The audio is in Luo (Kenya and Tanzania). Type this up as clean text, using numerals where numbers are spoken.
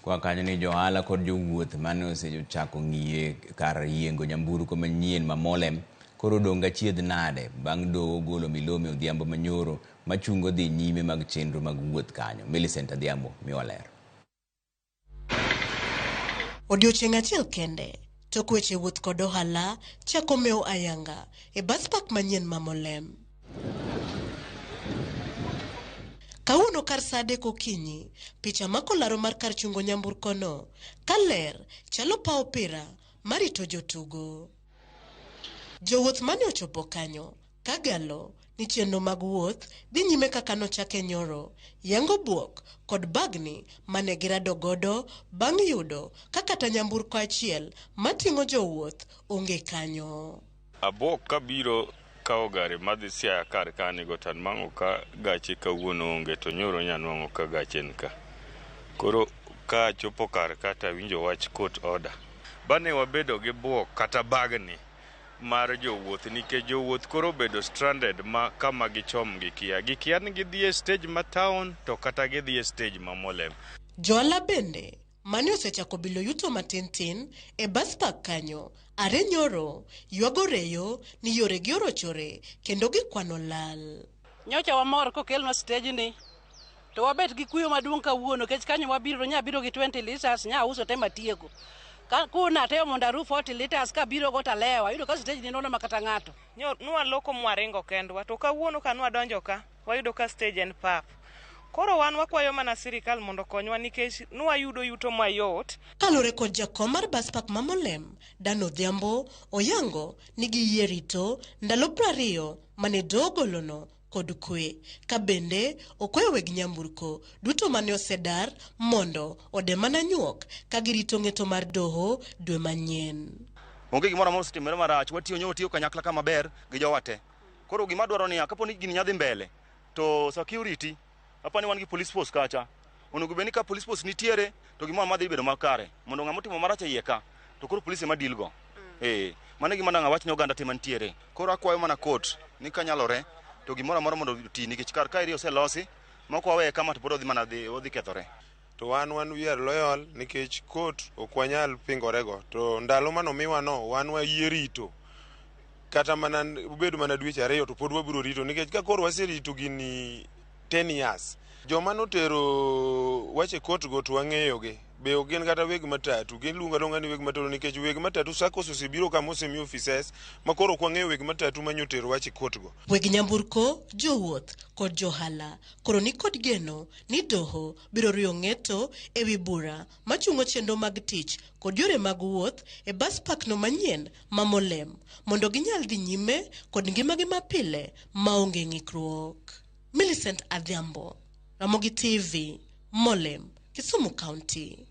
Kwa kanyo ni johala kod jowuoth mane osechako ng'iye kar yiengo nyamburko manyien ma Mowlem koro donga chiedh nade bang' doho golo milome Odhiambo manyoro machungo dhi nyime mag chenro mag wuoth kanyo. Millicent Adhiambo miwa ler. Odiochieng' achiel kende tok weche wuoth kod ohala chako mewo ayanga e bus park manyien ma Mowlem. Kawuono kar saa 3 okinyi, picha makolaro mar kar chungo nyamburko no kaler chalo pa opira marito jotugo. Jowuoth mane ochopo kanyo kagalo ni chenro mag wuoth dhi nyime kaka nochake nyoro, yango buok kod bagni mane girado godo bang' yudo kaka nyamburko achiel mating'o jowuoth onge kanyo. Abok kabiro kao gari madhi Siaya kar kani go tan mango ka gache kawuono onge to nyoro nyanwango ka gache nka. Koro ka chopo kar kata winjo wach court order. Bane wabedo gi buok kata bagni mar jowuoth nikech jowuoth koro bedo stranded ma kama gichom gikia ni gidhi e stage ma town to kata gidhi e stage ma Mowlem. Joala bende mane osechako bilo yuto matin e bus park kanyo are nyoro yuago reyo ni yore gi orochore kendo gikwano lal. Nyocha wamor kokelnwa stage ni to wabet gi kuyo maduong' kawuono kech kanyo wabiro nyabiro gi 20 liters nya uso te matieko. Kuna teo monda ru 40 liters ka biro go talewa yudo ka stage ni nono makata ng'ato. Nwa loko mwaringo kendwa to kawuono kanwa donjo ka wayudo ka stage en pap. Koro wan wakwayo mana sirikal mondo konywa nikech nwa yudo yuto mayot. Kalore kod jakom mar bus park ma Mowlem, Dan Odhiambo oyango ni giyie rito ndalo 20 mane dogolono kod kwe. Ka bende okwayo weg nyamburko duto mane osedar mondo ode mana nyuok ka girito ng'eto mar doho dwe manyien. Onge gimoro amora osetimore marach, watiyo kanyakla kama ber gi jowate. Koro gima dwaro ni kapo ni gini nyadhi mbele to security apani wan gi police force kacha. Onego beni ka police force nitiere to gimoro madhi bedo makare mondo ng'ama timo marach e ka to koro police ema deal go. Mane gima nanga wach ni Oganda tema nitiere. Koro akwayo mana court ni kanyalore to gimoro amora mondo ti nikech kar ka iri oselosi moko wawe kama to pod odhi mana odhi kethore. To wan we are loyal nikech court okwanyal pingorego to ndalo manomiwa no wan wayie rito kata mana ubedo mana dweche 2 to pod wabiro rito nikech ka koro waserito gini 10 years joma notero wache court go to wang'eyoge be ogin kata weg matatu gin lunga ni weg matatu nikech weg matatu sako osebiro kama osemi offices makoro kwang'eyo weg matatu manyotero wache court go. Weg nyamburko, jowuoth kod johala koro ni kod geno ni doho biro riyo ng'eto ewi bura machungo chenro mag tich kod yore mag wuoth e bus park no manyien ma Mowlem mondo ginyal dhi nyime kod ngimagi mapile maonge ng'ikruok. Millicent Adhiambo, Ramogi TV, Mowlem, Kisumu County.